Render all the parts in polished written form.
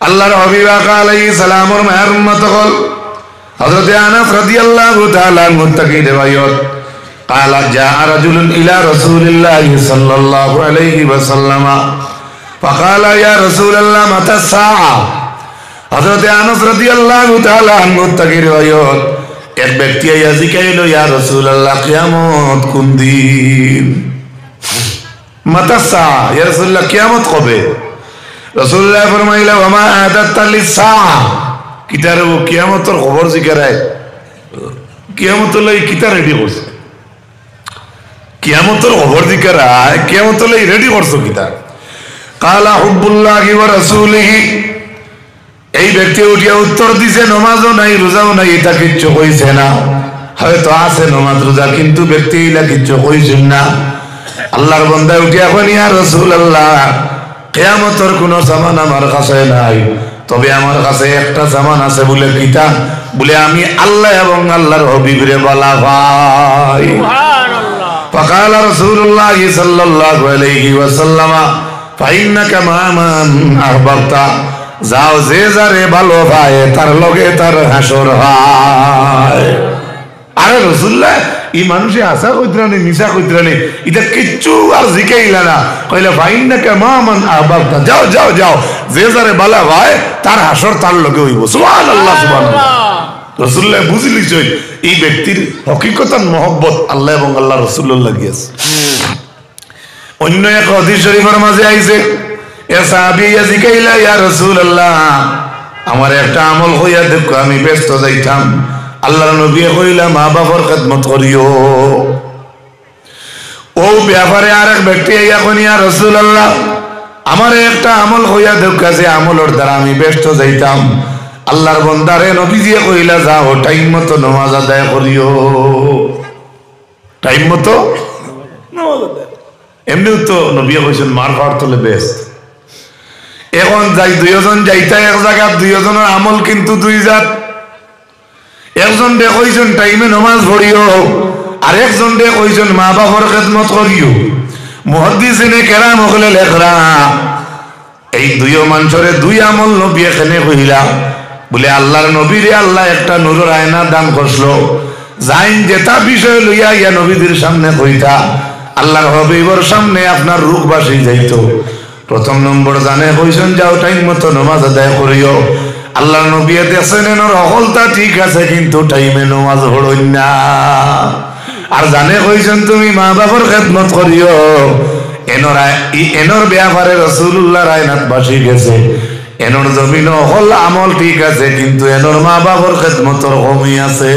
আল্লাহর হাবিব আলাইহিস সালামের মায়ের উম্মত হল হযরত আনাস রাদিয়াল্লাহু তাআলা আনহু থেকে রিওয়ায়াত قال جاء رجل الى رسول الله صلى الله عليه وسلم فقال يا رسول الله متى الساعه হযরত আনাস রাদিয়াল্লাহু তাআলা আনহু থেকে রিওয়ায়াত এক ব্যক্তি আইয়া জিজ্ঞাসা ইয়া রাসূলুল্লাহ কিয়ামত কোন দিন মাতা সা ইয়া রাসূলুল্লাহ কিয়ামত কবে রাসূলুল্লাহ ফরমাইলা ওমা আদাত লিসা কিতারে ও কিয়ামতের খবর জিজ্ঞাসায় কিয়ামত লই কিতা রেডি করছে কিয়ামতের খবর জিজ্ঞাসায় কিয়ামত লই রেডি করছো কিতা কালা হুব্বুল্লাহি ওয়া রাসূলিহি এই ব্যক্তি উঠিয়া উত্তর দিছে নামাজও নাই রোজাও নাই এটা কিচ্ছু কইছে না হয়তো আছে নামাজ রোজা কিন্তু ব্যক্তি ইলা কিচ্ছু কইছেন না আল্লাহর বান্দা উঠিয়া কই ইয়া রাসূলুল্লাহ কিয়ামতের কোনো জামান আমার কাছে নাই তবে আমার কাছে একটা জামান আছে বলে কিতা বলে আমি আল্লাহ এবং আল্লাহর হাবিবরে বলা ভাই সুবহানাল্লাহ فقال رسول الله صلى الله عليه وسلم فإنك ما من أحببت যাও যে যারে ভালো ভাই তার লগে তার হাসর হয় আরে রাসূলুল্লাহ এই মানুষে আশা কইতরানি মিশা কইতরানি এটা কিচ্ছু আর জিকাইলা না কইলা ফাইন্নাকা মামান আহবাবতা যাও যাও যাও যে যারে ভালো ভাই তার হাসর তার লগে হইব সুবহানাল্লাহ সুবহানাল্লাহ রাসূলুল্লাহ বুঝলি যে এই ব্যক্তির হকিকতান মহব্বত আল্লাহ এবং আল্লাহর রাসূলের লাগি আছে অন্য এক হাদিস শরীফের মাঝে আইছে এ সাহাবী জিকাইলা ইয়া রাসূলুল্লাহ আমার একটা আমল হইয়া দেখো আমি ব্যস্ত যাইতাম আল্লাহর নবী কইলা মা বাবার খিদমত করিও ও ব্যাপারে আরেক ব্যক্তি ইয়া কই ইয়া রাসূলুল্লাহ আমার একটা আমল হইয়া দেখো যে আমলের দ্বারা আমি ব্যস্ত যাইতাম আল্লাহর বান্দারে নবীজি কইলা যাও টাইম মতো নামাজ আদায় করিও টাইম মতো নামাজ আদায় এমনি তো নবী কইছেন মার খাওয়ার তলে বেস্ট এখন যাই দুইজন যাইতা এক জায়গা দুইজনের আমল কিন্তু দুই জাত একজন দে কইছেন টাইমে নামাজ পড়িও আর একজন দে কইছেন মা বাবার খিদমত করিও মুহাদ্দিসিনে কেরাম হলে লেখরা এই দুই মানুষের দুই আমল নবী এখানে কইলা বলে আল্লাহর নবীরে আল্লাহ একটা নূরের আয়না দান করলো যাইন যেটা বিষয় লইয়া ইয়া নবীদের সামনে কইতা আল্লাহর হাবিবের সামনে আপনার রূপ বাসি যাইতো প্রথম নম্বর জানে কইছেন যাও টাইম মতো নামাজ আদায় করিও আল্লাহর নবী দেখছেন এর হলতা ঠিক আছে কিন্তু টাইমে নামাজ পড়ই না আর জানে কইছেন তুমি মা বাবার খিদমত করিও এনর ব্যাপারে রাসূলুল্লাহর আয়নাত বাসি গেছে এনর জমিন হল আমল ঠিক আছে কিন্তু এনর মা বাবার খিদমতর কমি আছে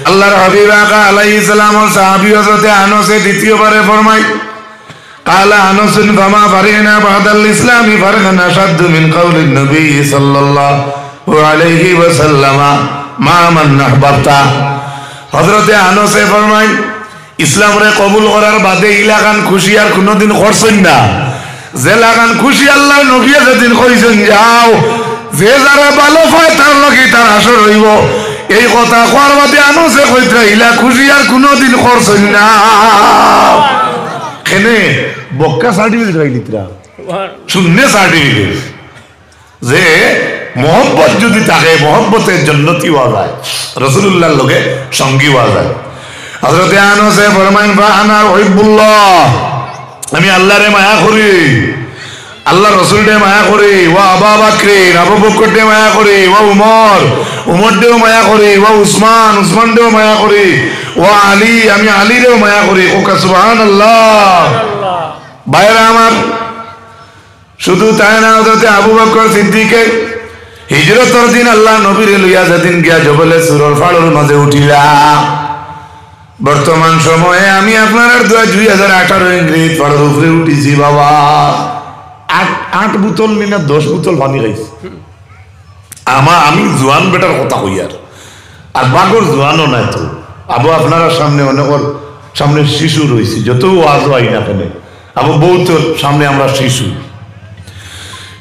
আল্লাহর হাবিব আলাইহিস সালাম সাহাবী হযরত আনাস দ্বিতীয়বারে ফরমাই قال أنس فما فرحنا بعد الإسلام فرحا أشد من قول النبي صلى الله عليه وسلم ما من أحببت হযরত আনাস ফরমাই ইসলাম রে কবুল করার বাদে ইলাকান খুশি আর কোনদিন করছেন না যে লাগান খুশি আল্লাহ নবী যেদিন কইছেন যাও যে যারা ভালো পায় তার লগে তার আসর হইব এই কথা কোয়ার বাদে আনাসে কইত্রা ইলা খুশি আর কোনদিন করছেন না কেনে বক্কা সার্টিফিকেট রাইলিতরা শূন্য সার্টিফিকেট যে মোহব্বত যদি থাকে মোহব্বতের জান্নাতি হওয়া যায় রাসূলুল্লাহর লগে সঙ্গী হওয়া যায় হযরত আনাস ফরমাইন ফানা উহিব্বুল্লাহ আমি আল্লাহরে মায়া করি আল্লাহ রাসূলকে মায়া করি ওয়া আবু বকর আবু বকরকে মায়া করি ওয়া উমরকেও মায়া করি ওয়া উসমানকেও মায়া করি ওয়া আলী আমি আলীরেও মায়া করি ওকা সুবহানাল্লাহ ভাইরা আমার শুধু তাই না হযরত আবু বকর সিদ্দিকে হিজরতের দিন আল্লাহ নবীরে লইয়া যেদিন গিয়া জবলে সুরর ফাড়ের মাঝে উঠিলা বর্তমান সময়ে আমি আপনার 2018 ইংরেজ ফাড়ের উপরে উঠিছি বাবা 8 বোতল না 10 বোতল পানি খাইছি আমি জোয়ান বেটার কথা কই আর বাগর জোয়ানও নাই তো আবু আপনার সামনে অনেকর সামনে শিশু রয়েছে যত ওয়াজ হয় না কেন আবু বউতর সামনে আমরা শিশু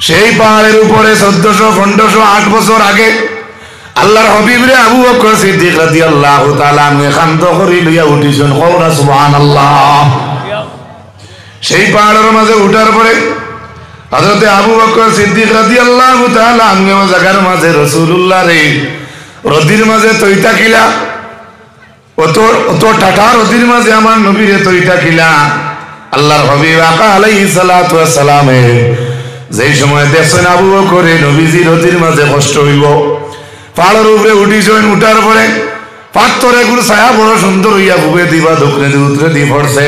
সেই পাহাড়ের উপরে 1400-1500 8 বছর আগে আল্লাহর হাবিবরে আবু বকর সিদ্দিক রাদিয়াল্লাহু তাআলা আনহু খান্ত করি লইয়া উঠিছেন কওনা সুবহানাল্লাহ সেই পাহাড়ের মাঝে উঠার পরে হযরতে আবু বকর সিদ্দিক রাদিয়াল্লাহু তাআলা আনহু জায়গার মাঝে রাসূলুল্লাহ রে রদির মাঝে তৈতা কিলা অত টাটা রদির মাঝে আমার নবীরে তৈতা কিলা আল্লাহর হাবিব আকা আলাইহিস সালাতু ওয়াস সালাম যেই সময় দেখছেন আবু বকর নবীজি রদির মাঝে কষ্ট হইব পাহাড়ের উপরে উঠিছেন উঠার পরে পাথরে গুলো ছায়া বড় সুন্দর হইয়া বুবে দিবা দক্ষিণে উত্তরে দিয়ে পড়ছে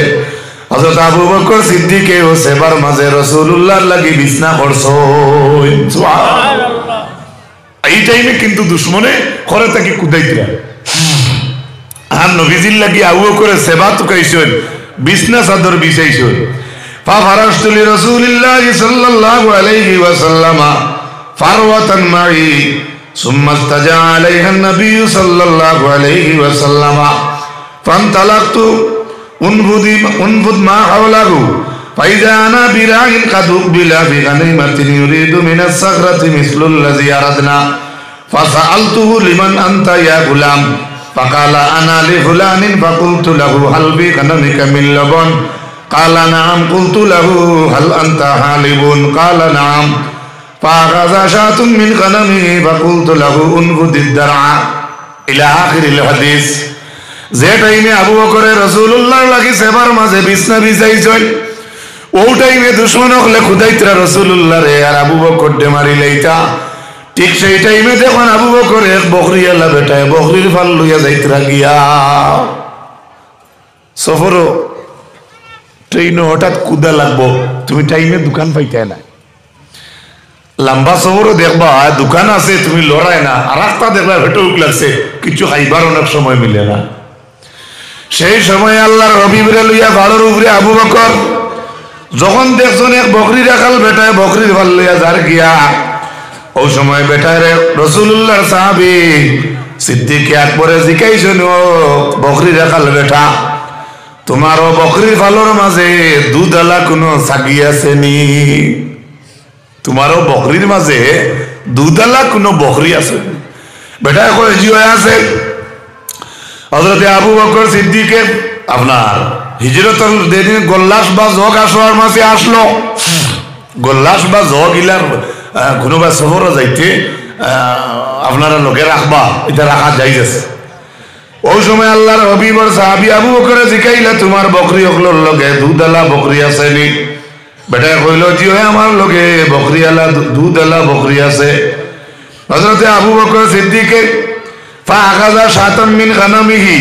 হযরত আবু বকর সিদ্দিকে ও সেবার মাঝে রাসূলুল্লাহর লাগি বিছনা করছো সুবহানাল্লাহ। এই টাইমে কিন্তু দুশমনে করে তাকে কুদাইতরা আর নবীজির লাগি আবু বকর সেবা তুকাইছেন বিছনা চাদর বিছাইছেন ফা ফারাশতুলি রাসূলিল্লাহ সাল্লাল্লাহু আলাইহি ওয়াসাল্লাম ফারওয়াতান মাই সুম্মা ইস্তাজা আলাইহা নবী সাল্লাল্লাহু আলাইহি ওয়াসাল্লাম ফান্তালাকতু উনফুদ মা হাওলাহু ফাইজা আনা বিরাইন কাদ উকবিলা বিগানিমাতিন ইউরিদু মিনাস সাগরাতি মিসলুল্লাযী আরাদনা ফাসাআলতুহু লিমান আনতা ইয়া গুলাম ফাকালা আনা লি ফুলানিন ফাকুলতু লাহু হাল বি গানামিকা মিন লাবান কালা নাম কুলতু লাহু হাল আনতা হালিবুন কালা নাম ফাগাযা শাতুম মিন গানামিহি ফাকুলতু লাহু উনফুদিদ দারআ ইলা আখিরিল হাদিস। যে টাইমে আবু বকরের রাসূলুল্লাহর লাগি সেবার মাঝে বিছনা বিছাইছেন ও টাইমে দুশমন হলে খুদাইতরা রাসূলুল্লাহ রে আর আবু বকর ডে মারি লইতা ঠিক সেই টাইমে দেখুন আবু বকর এক বকরিয়ালা বেটায় বকরির ফাল লইয়া যাইতরা গিয়া সফরও ট্রেনে হঠাৎ কুদা লাগবো তুমি টাইমে দোকান পাইতে না লম্বা সফরও দেখবা দোকান আছে তুমি লড়াই না আর রাস্তা দেখবা ভেটুক লাগছে কিছু খাইবার অনেক সময় মিলে না সেই সময় আল্লাহর হাবিবরে লইয়া ভাড়ার উপরে আবু বকর যখন দেখছেন এক বকরি রাখাল বেটায় বকরির ভাল লইয়া যার গিয়া ওই সময় বেটায় রাসূলুল্লাহর সাহাবী সিদ্দিক আকবরে জিকাইছেন ও বকরি রাখাল বেটা তোমার ও বকরির ভালোর মাঝে দুধওয়ালা কোনো সাগি আছে নি তোমারও বকরির মাঝে দুধওয়ালা কোনো বকরি আছে বেটায় কয় জি আছে। হযরতে আবু বকর সিদ্দিকে আপনার হিজরতের দিন গল্লাস বা জগ আসোয়ার মাঝে আসলো গল্লাস বা জগ ইলার কোনোবা সফরে যাইতে আপনারা লোকে রাখবা এটা রাখা যাইতেছে ওই সময় আল্লাহর হাবিবর সাহাবী আবু বকর জিকাইলা তোমার বকরি হকলোর লগে দুধওয়ালা বকরি আছে নি বেটা কইল জি আমার লগে বকরিওয়ালা দুধওয়ালা বকরি আছে। হযরতে আবু বকর সিদ্দিকে ফাগাযা শাতাম মিন গানামিহি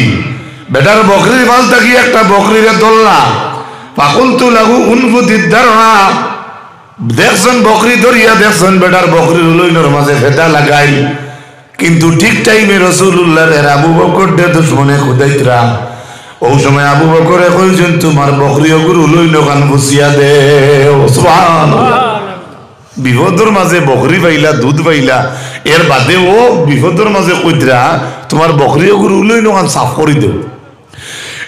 বেটার বকরির ফাল থাকি একটা বকরিরে ধরলা ফাকুলতু লাহু উনফুদিদ দারআ দেখছেন বকরি ধরিয়া দেখছেন বেটার বকরির উলইনের মাঝে ফেদা লাগাই কিন্তু ঠিক টাইমে রাসূলুল্লাহ এর আবু বকর দে দুশমনে খুদাইতরা ওই সময় আবু বকরে কইছেন তোমার বকরি ওগুর উলইন কান বুঝিয়া দে সুবহানাল্লাহ। বিপদের মাঝে বকরি পাইলা দুধ পাইলা এর বাদে ও বিপদের মাঝে কইতরা তোমার বকরি ওগুর উলইন কান সাফ করে দেও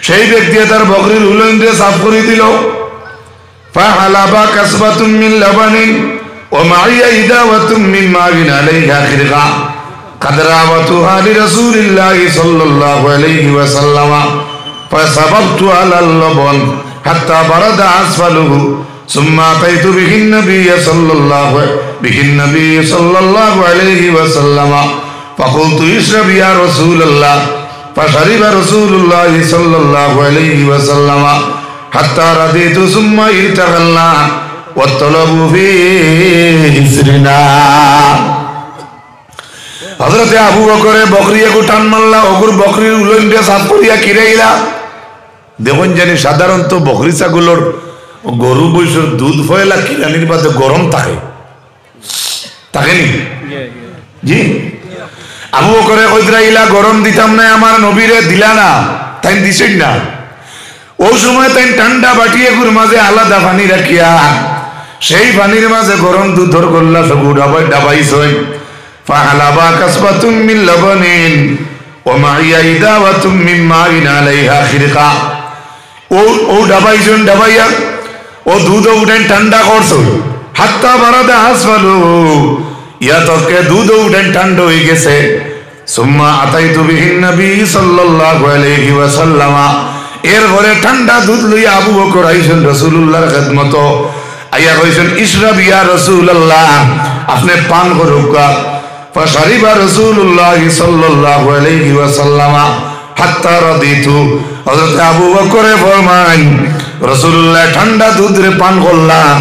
সেই ব্যক্তি তার বকরির উলইন দিয়ে সাফ করে দিল ফাহালাবা কাসবাতুম মিন লাবানিন ওয়া মাইয়া ইদাওয়াতুম মিন মাবিন আলাইহা খিরকা কাদরাওয়াতুহা লিরাসূলিল্লাহি সাল্লাল্লাহু আলাইহি ওয়াসাল্লাম ফাসাবাবতু আলাল লাবান হাত্তা বারাদা আসফালুহু সুম্মা আতাইতু বিহিন নবী সাল্লাল্লাহু আলাইহি ওয়াসাল্লাম ফাকুলতু ইশরাব ইয়া রাসূলুল্লাহ ফাশারিবা রাসূলুল্লাহ সাল্লাল্লাহু আলাইহি ওয়াসাল্লাম হাত্তা রাদিতু সুম্মা ইরতাগালনা ওয়া তালাবু ফি ইসরিনা। হযরতে আবু বকরে বকরিয়া কো টান মারলা ওগুর বকরির উলইন দিয়ে সাফ করিয়া কিরাইলা দেখুন জানি সাধারণত বকরি ছাগলের গরু বৈশর দুধ ফয়লা কিরানির বাদে গরম থাকে থাকেনি জি আবু বকরে কইতরা ইলা গরম দিতাম না আমার নবীরে দিলা না তাই দিছেন না ওই সময় তাই ঠান্ডা বাটিয়ে গুর মাঝে আলাদা পানি রাখিয়া সেই পানির মাঝে গরম দুধর গল্লা সবু ডাবাইছেন ফাহালাবা কাসবাতুম মিন লাবানিন ওয়া মাইয়া ইদাওয়াতুম মিন মাইন আলাইহা খিরকা ও ডাবাইছেন ডাবাইয়া ও দুধ উঠেন ঠান্ডা করছো হাত্তা বারাদা আসফালু ইয়া তকে দুধ উঠেন ঠান্ডা হয়ে গেছে সুম্মা আতাইতু বিহিন নবী সাল্লাল্লাহু আলাইহি ওয়াসাল্লাম এর ঘরে ঠান্ডা দুধ লইয়া আবু বকর আইছেন রাসূলুল্লাহর খিদমত আইয়া কইছেন ইশরাব ইয়া রাসূলুল্লাহ, আপনি পান করুকা। ফাশারিবা রাসূলুল্লাহ সাল্লাল্লাহু আলাইহি ওয়াসাল্লাম হাত্তা রাদিতু। হযরত আবু বকরে ফরমান রাসূলুল্লাহ ঠান্ডা দুধ রে পান করলাম,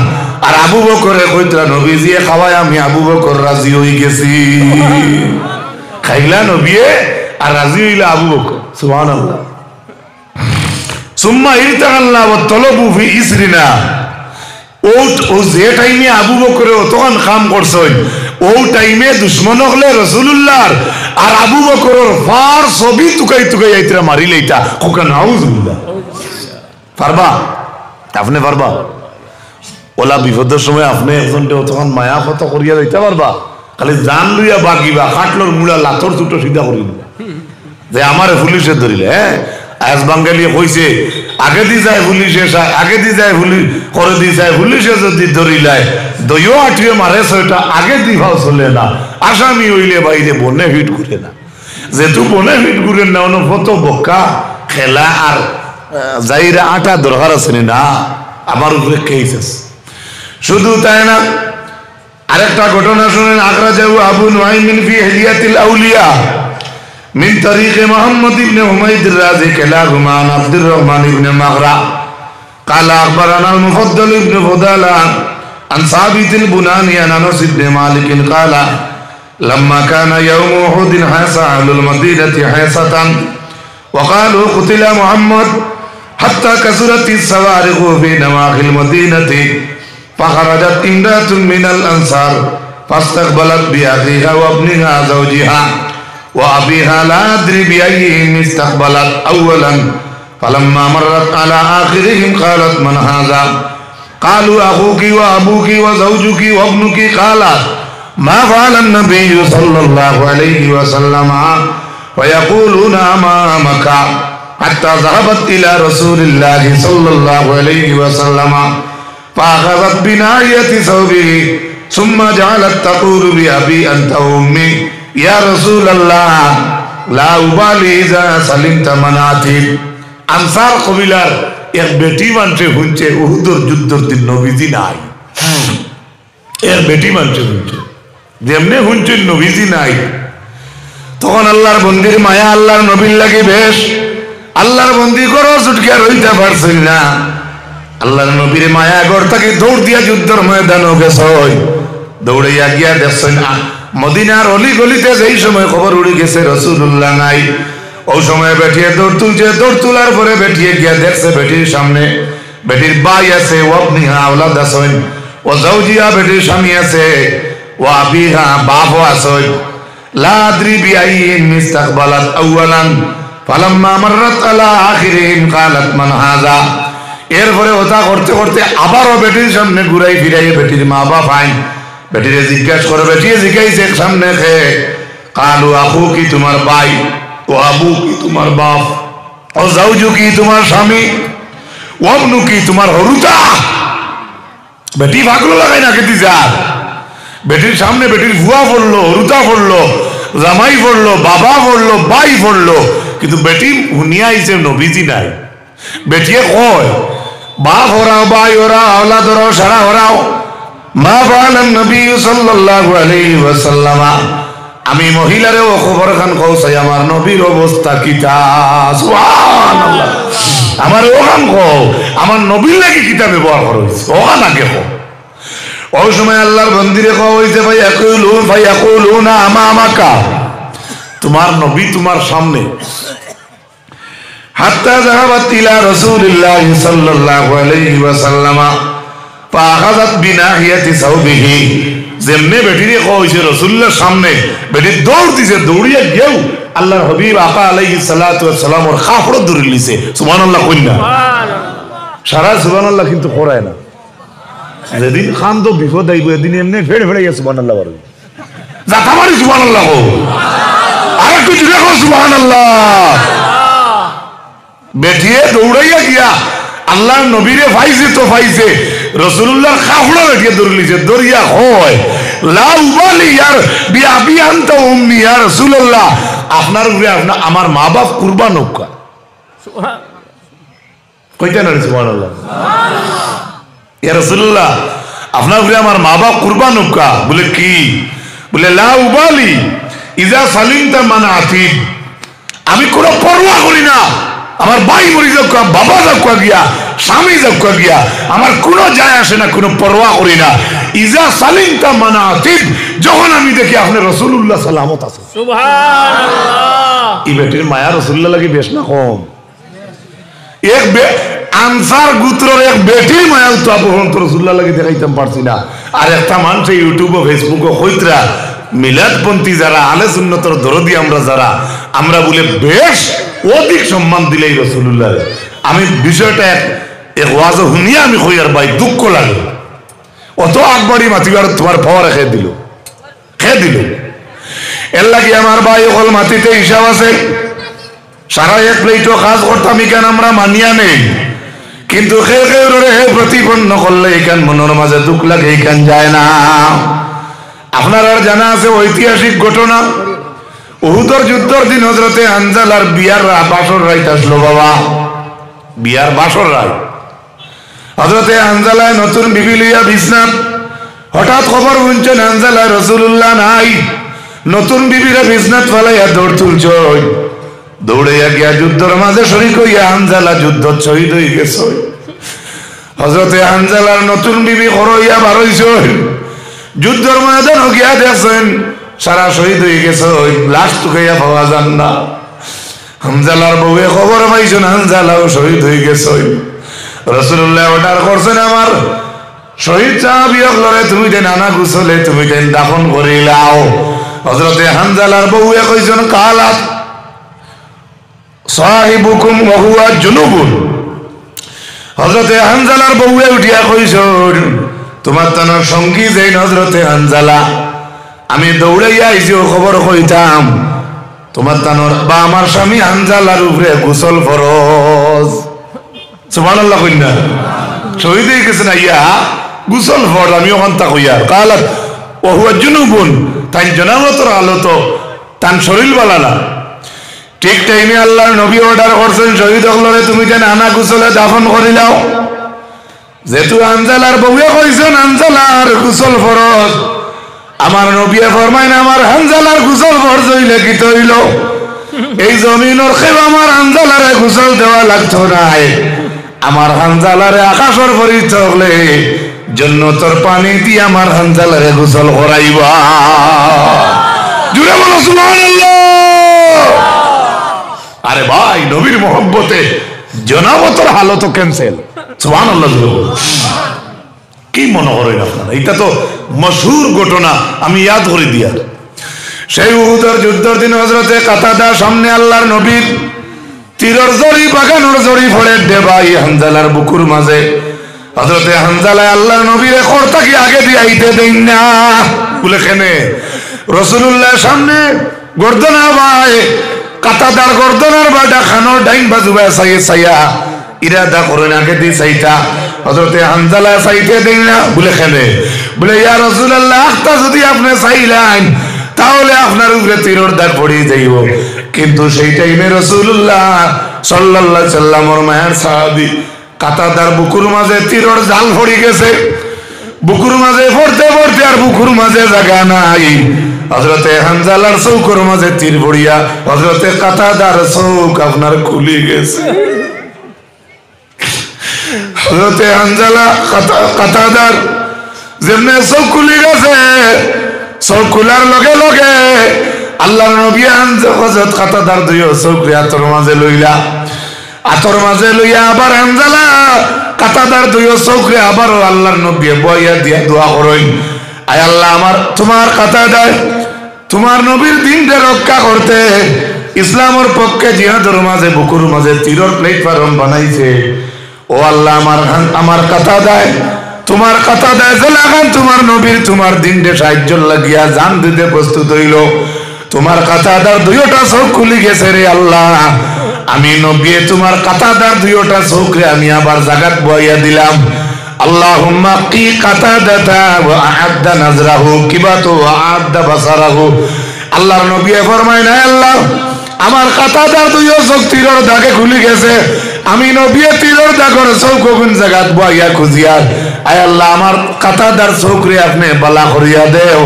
আর আবু বকরে কইতা নবীজি খাওয়ায় আমি আবু বকর রাজি হই গেছি। খাইলা নবীয়ে আর রাজি হইলা আবু বকর। সুবহানাল্লাহ। সুম্মা ইরতাকাল্লা ওয়া তালাবু ফি ইসরিনা। ও যে টাইমে আবু বকরে তখন কাম করছেন, ও টাইমে দুশ্মন হলে রাসূলুল্লাহর আর আবু বকরের ফার ছবি টুকাই টুকাই আইতরা মারিলে এটা কোকা নাউজুবিল্লাহ। পারবা? আপনি পারবা? ওলা বিপদের সময় আপনি একজনকে তখন মায়া কত করিয়া যাইতে পারবা? খালি জান লইয়া বাগিবা, খাটলোর মুড়া লাথর দুটো সিধা করি যে আমারে পুলিশে ধরিলে। হ্যাঁ, আজ বাঙালি কইছে আগে দি যায় পুলিশে, আগে দি যায় পুলিশ করে দি যায় পুলিশে, যদি ধরিলায় দইও আঠিয়ে মারে সেটা আগে দি ভাও চলে না। আসামি হইলে বাইরে বনে হিট করে না, যেহেতু বনে হিট করে না অন্য কত বক্কা খেলা আর যাইরা আটা দরকার আছে না, আমার উপরে কেস আছে। শুধু তাই না, আরেকটা ঘটনা শুনেন। আখরাজাহু আবু নুআইমিন ফি হিলিয়াতিল আউলিয়া من طريق محمد بن حميد الرازي كلاهما عن عبد الرحمن بن مغرى قال أخبرنا المفضل بن فضالة عن ثابت البناني عن أنس بن مالك قال لما كان يوم أحد حاس أهل المدينة حيصة وقالوا قتل محمد حتى كثرت الصواريخ في نواحي المدينة فخرجت امرأة من الأنصار فاستقبلت بأخيها وابنها زوجها وأبيها لا أدري بأيهم استقبلت أولا فلما مرت على آخرهم قالت من هذا؟ قالوا أخوك وأبوك وزوجك وابنك. قالت ما فعل النبي صلى الله عليه وسلم ويقولون أمامك حتى ذهبت إلى رسول الله صلى الله عليه وسلم فأخذت بناية ثوبه ثم جعلت تقول بأبي أنت وأمي يا رسول الله لا أبالي إذا سلمت مناطق. আনসার কবিলার এক বেটি মানুষে শুনছে উহুদের যুদ্ধের দিন নবীজি নাই, এর বেটি মানুষে শুনছে, যেমনি শুনছেন নবীজি নাই। তখন আল্লাহর বন্দির মায়া আল্লাহর নবীর লাগে বেশ, আল্লাহর বন্দি করো ছুটকে রইতে পারছেন না। আল্লাহর নবীর মায়া ঘর থেকে দৌড় দিয়া যুদ্ধের ময়দানও গেছে, দৌড়াইয়া গিয়া দেখছেন মদিনার অলি গলিতে যেই সময় খবর উড়ে গেছে রাসূলুল্লাহ নাই, ওই সময় বেটিয়ে দৌড় তুলছে। দৌড় তোলার পরে বেটিয়ে গিয়া দেখছে বেটির সামনে বেটির ভাই আছে, ও আপনিহা আওলাদ আছেন, ও জাওজিয়া বেটির স্বামী আছে, ও আবিহা বাপও আছেন। লা আদরি বিআইহিম ইস্তাকবালাত আউয়ালান ফালাম্মা মাররাত আলা আখিরিহিম ক্বালাত মান হাযা। এরপরে ওটা করতে করতে আবারও বেটির সামনে ঘুরাই ফিরাই বেটির মা বাপ আইন, বেটিরে জিজ্ঞাসা করে, বেটিয়ে জিজ্ঞাসে সামনে খেয়ে, কালু আখু কি তোমার ভাই, ও আবু কি তোমার বাপ, ও জাউজু কি তোমার স্বামী, ও আবনু কি তোমার হরুতা। বেটি ভাগলো লাগাই না কেটি যা, বেটির সামনে বেটির ভুয়া পড়লো, হরুতা পড়লো, জামাই পড়লো, বাবা পড়লো, ভাই পড়লো, কিন্তু বেটি হুনিয়া আইছে নবীজি নাই। বেটিয়ে কয় বাপ হরাও, ভাই হরাও, আওলাদ হরাও, সারা হরাও। মা ফাআলান নবী সাল্লাল্লাহু আলাইহি ওয়াসাল্লাম। আমি মহিলারেও খবর খান কওসাই আমার নবীর অবস্থা কিতা। সুবহানাল্লাহ। আমার ওখান কও আমার নবীর লাগি কিতা ব্যবহার করইছে, ওখান আগে কও। ওই সময় আল্লাহর বন্দিরে কও হইছে ভাই ইয়াকুলুনা আমামাকা, তোমার নবী তোমার সামনে। হাত্তা যাহাবাত ইলা রাসূলিল্লাহ সাল্লাল্লাহু আলাইহি ওয়াসাল্লাম ফাআখাযাত বিনাহিয়াতি সাওবিহি। যেমনে বেটিরে কইছে রাসূলুল্লাহর সামনে, বেটি দৌড় দিছে, দৌড়িয়া গেও আল্লাহর হাবিব আকা আলাইহিস সালাতু ওয়াস সালাম ওর কাপড় ধরে লিছে। সুবহানাল্লাহ কইনা, সারা সুবহানাল্লাহ কিন্তু করায় না। যেদিন খান তো বিপদ আইব, এদিন এমনি ফেড়ে ফেড়ে গেছে সুবহানাল্লাহ বলে যাতা মারি সুবহানাল্লাহ কও, আর কিছু দেখো সুবহানাল্লাহ। বেটিয়ে দৌড়াইয়া গিয়া আল্লাহর নবীরে পাইছে তো পাইছে, রাসূলুল্লাহর কাফড়া বেটিয়ে ধরে লিছে, দরিয়া হয় লা উবালি ইয়ার বিআবি আনতা উম্মি ইয়া রাসূলুল্লাহ, আপনার উপরে আপনার আমার মা বাপ কুরবান হোক। সুবহানাল্লাহ কইতে না সুবহানাল্লাহ। ইয়া রাসূলুল্লাহ আপনার বলে আমার মা বাপ কুরবান উকা বলে কি বলে লা উবালি ইজা সালিমতা মানা আতিব আমি কোনো পরোয়া করি না আমার ভাই মরি যাক বাবা যাক গিয়া স্বামী যাক গিয়া আমার কোনো যায় আসে না কোনো পরোয়া করি না ইজা সালিমতা মানা আতিব যখন আমি দেখি আপনি রাসূলুল্লাহ সালামত আছে সুবহানাল্লাহ এই বেটির মায়া রাসূলুল্লাহ লাগি বেশ না কম এক আনসার গোত্রের এক বেটির মায়া তো আপন রাসূলুল্লাহ লাগি দেখাইতাম পারছি না আর একটা মানুষ ইউটিউব ও ফেসবুক ও কইতরা মিলাদপন্থী যারা আহলে সুন্নতের দরদি আমরা যারা আমরা বলে বেশ অধিক সম্মান দিলেই রাসূলুল্লাহ আমি বিষয়টা এক ওয়াজ শুনিয়া আমি কই আর ভাই দুঃখ লাগে অত আকবরী মাতিবার তোমার পাওয়ার খেয়ে দিল এর লাগে আমার ভাই হল মাটিতে হিসাব আছে সারা এক প্লেটও কাজ করতাম কেন আমরা মানিয়া নেই কিন্তু হে প্রতিপন্ন করলে এখান মনের মাঝে দুঃখ লাগে এখান যায় না আপনার আর জানা আছে ঐতিহাসিক ঘটনা উহুদের যুদ্ধের দিন হযরতে হানজালার বিয়ার বাসর রাইত আসলো বাবা বিয়ার বাসর রাইত হযরতে হানজালায় নতুন বিবি লইয়া বিছনাত হঠাৎ খবর শুনছেন হানজালায় রাসূলুল্লাহ নাই নতুন বিবিরা বিছনাত ফেলাইয়া দৌড় তুলছে দৌড়াইয়া গিয়া যুদ্ধের মাঝে শরীক হইয়া হানজালা যুদ্ধ শহীদ হয়ে গেছে হযরতে হানজালার নতুন বিবি হইয়া বার হইছে যুদ্ধের ময়দান গিয়া দেখছেন সারা শহীদ হয়ে গেছে লাশ টুকাইয়া পাওয়া যান না হানজালার বউয়ে খবর পাইছেন হানজালাও শহীদ হয়ে গেছে রাসূলুল্লাহ অর্ডার করছেন আমার শহীদ সাহাবীক লরে তুমি দেন আনা গোসলে তুমি দেন দাফন করে লাও হযরতে হানজালার বউয়ে কইছেন কালাত সাহিবুকুম ওয়া হুয়া জুনুবুন হযরতে হানজালার বউয়ে উঠিয়া কইছেন তোমার তানার সঙ্গী যেই হযরতে হানজালা আমি দৌড়াইয়া আইছি ও খবর কইতাম তোমার তানোর বা আমার স্বামী হানজালার উপরে গোসল ফরজ সুবহানাল্লাহ কইনা শহীদ হয়ে গেছে না ইয়া গোসল ফরজ আমি ওখান তা কইয়া কালাত ওয়া হুয়া জুনুবুন তাই জনাবতর হালত তান শরীর বালালা ঠিক টাইমে আল্লাহর নবী অর্ডার করছেন শহীদ হলরে তুমি যেন আনা গোসলে দাফন করিলাও যেহেতু হানজালার বউয়ে কইছেন হানজালার গোসল ফরজ আমার নবী ফরমাইন আমার হানজালার গোসল ফরজ হইলে কি হইল এই জমিনের খেব আমার হানজালারে গোসল দেওয়া লাগতো না আমার হানজালারে আকাশের পরিত হলে জান্নাতের পানি দিয়ে আমার হানজালারে গোসল করাইবা জুড়ে বলো সুবহানাল্লাহ আরে ভাই নবীর মহব্বতে জনাবতর হালত ক্যান্সেল সুবহানাল্লাহ কি মনে করেন আপনারা এটা তো মশহুর ঘটনা আমি ইয়াদ করে দিয়া সেই উহুদের যুদ্ধের দিন হযরতে কাতাদা সামনে আল্লাহর নবীর তীরের জড়ি বাগানোর জড়ি ফড়ে দেবাই হানজালার বুকুর মাঝে হযরতে হানজালা আল্লাহর নবীর খরতাকে আগে দিয়ে আইতে দেন না বলে কেনে রাসূলুল্লাহ সামনে গর্দনা ভাই কাতাদার গর্দনার বাডা খানোর ডাইন বাজু সাইয়া ইরাদা করেন আগে দিয়ে চাইতা হযরতে হানজালা চাইতে দেন না বলে কেনে বলে ইয়া রাসূলুল্লাহ আখতা যদি আপনি চাইলেন তাহলে আপনার উপরে তীরের দাগ পড়ে যাইব কিন্তু সেই টাইমে রাসূলুল্লাহ সাল্লাল্লাহু আলাইহি সাল্লামের মায়ের সাহাবী কাতাদার বুকুর মাঝে তীরের জাল পড়ে গেছে বুকুর মাঝে পড়তে পড়তে আর বুকুর মাঝে জায়গা নাই হযরতে হানজালার চৌকের মাঝে তীর পড়িয়া হযরতে কাতাদার চৌক আপনার খুলে গেছে হযরতে হানজালা কাতাদার যেমনে চৌক খুলে গেছে চৌক খোলার লগে লগে আল্লাহর নবী হযরত কাতাদার দুই চৌক আতর মাঝে লইলা আতর মাঝে লইয়া আবার হানজালা কাতাদার দুই চৌকরে আবার আল্লাহর নবী বইয়া দিয়া দোয়া করেন আয় আল্লাহ আমার তোমার কাতাদার তোমার নবীর দিনটা রক্ষা করতে ইসলামের পক্ষে জিহাদের মাঝে বুকুর মাঝে তীরের প্ল্যাটফর্ম বানাইছে ও আল্লাহ আমার কাতাদায় তোমার কাতাদায় জলাগান তোমার নবীর তোমার দিনটা সাহায্য লাগিয়া জান দিতে প্রস্তুত হইল তোমার কাতাদার দুইটা চোখ খুলে গেছে রে আল্লাহ আমি নবী তোমার কাতাদার দুইটা চোখরে আমি আবার জাগাত বইয়া দিলাম আল্লাহুম্মা কি কাতাদাতা ওয়া আ'adda নাজরাহু কিবাতু ওয়া আ'adda বাসারাহু আল্লাহর নবী ফরমায় আল্লাহ আমার কাতাদার দুই চোখ তীরের দাগে খুলে গেছে আমি নবী তীরের দাগের চৌক কোন জায়গাত বইয়া খুঁজিয়া আয় আল্লাহ আমার কাতাদার চৌকরে আপনি বালা করিয়া দেও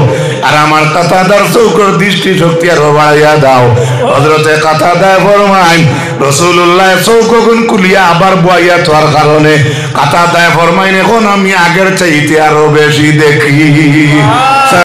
আর আমার কাতাদার চৌকর দৃষ্টি শক্তি আরো বাড়াইয়া দাও হযরতে কাতাদা ফরমাইন রাসূলুল্লাহ চৌকগুন কুলিয়া আবার বইয়া তোর কারণে কাতাদা ফরমাইন এখন আমি আগের চাইতে আরো বেশি দেখি